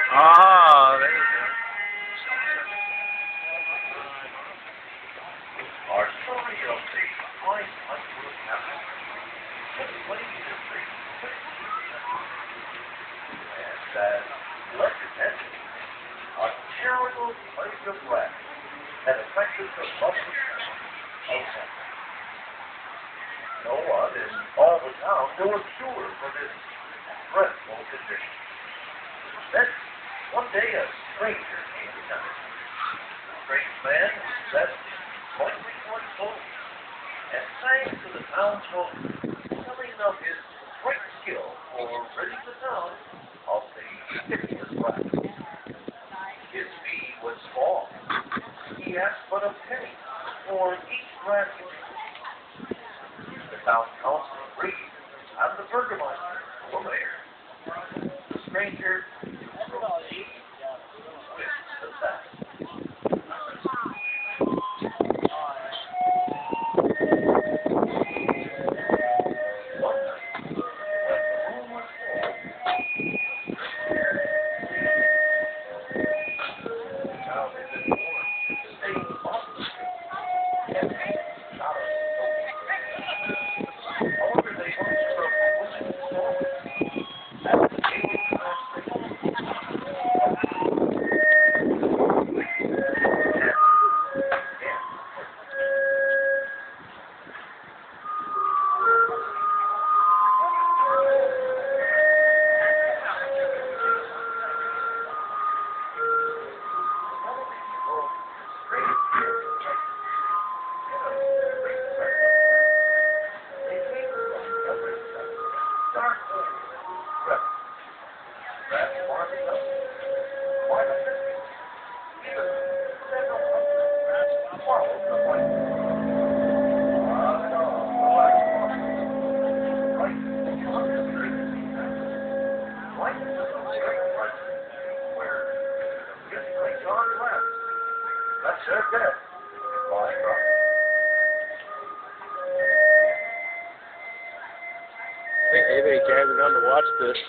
Ah, there you go. Our story of the Frankenmuth happened in 2023. And that legend ended, a terrible plague of rats had affected the lovely town of Frankenmuth. No one in all the town knew a cure for this dreadful condition. Then, one day a stranger came to town. The strange man sat slightly towards and sang to the townsfolk, telling of his great skill for ridding the town of the hideous rat. His fee was small. He asked but a penny for each rat. The town council agreed, and the burgomaster, the mayor, the stranger, proceeded with the task. I think everybody gathered on to watch this.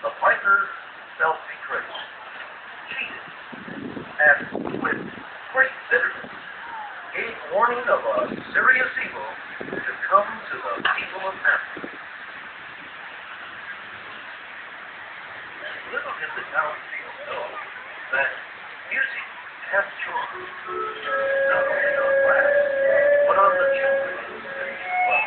The piper felt betrayed, cheated, and with great bitterness gave warning of a serious evil to come to the people of Africa. Little did the townspeople know that music has charm, not only on rats, but on the children as well.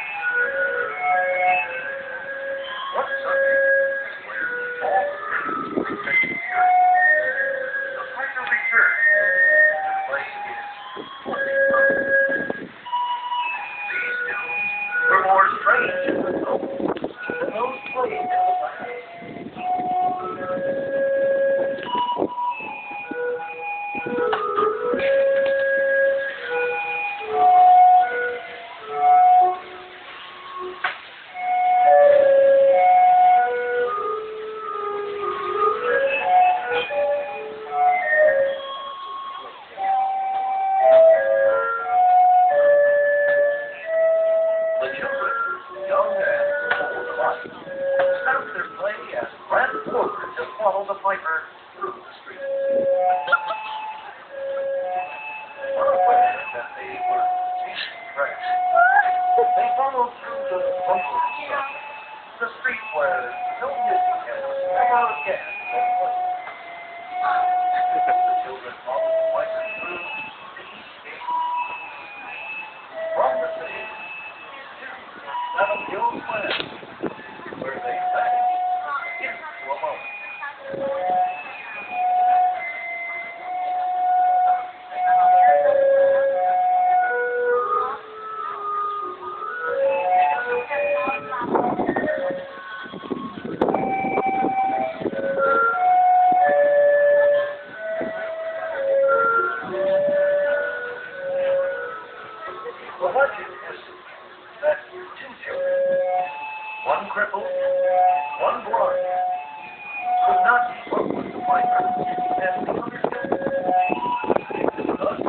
And the other thing, us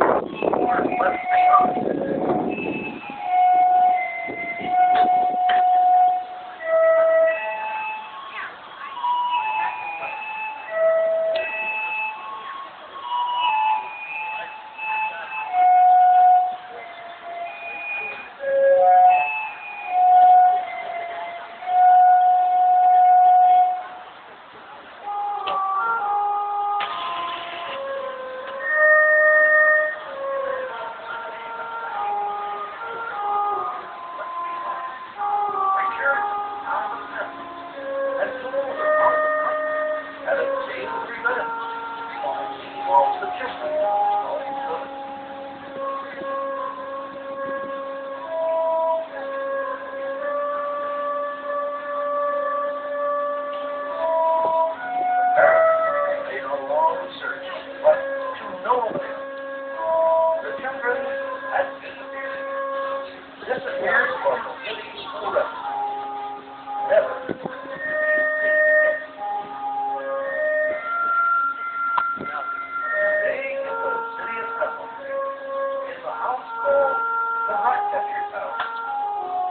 are left behind. Disappears from the city forever. Never to be seen again. Today in the city of Frankenmuth, in the house called the Rat Catcher's house,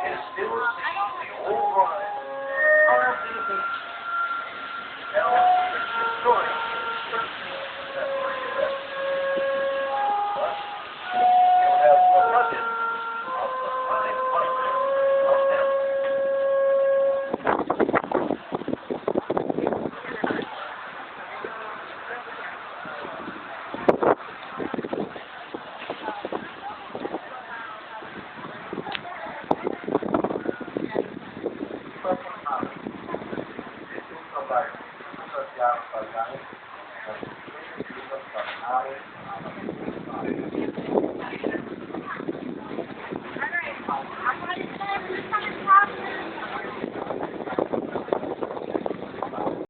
is still seen the old rhyme carved in the beach. Now, the story is certainly that much better. But you'll have the legend of the Pied Piper of Hell.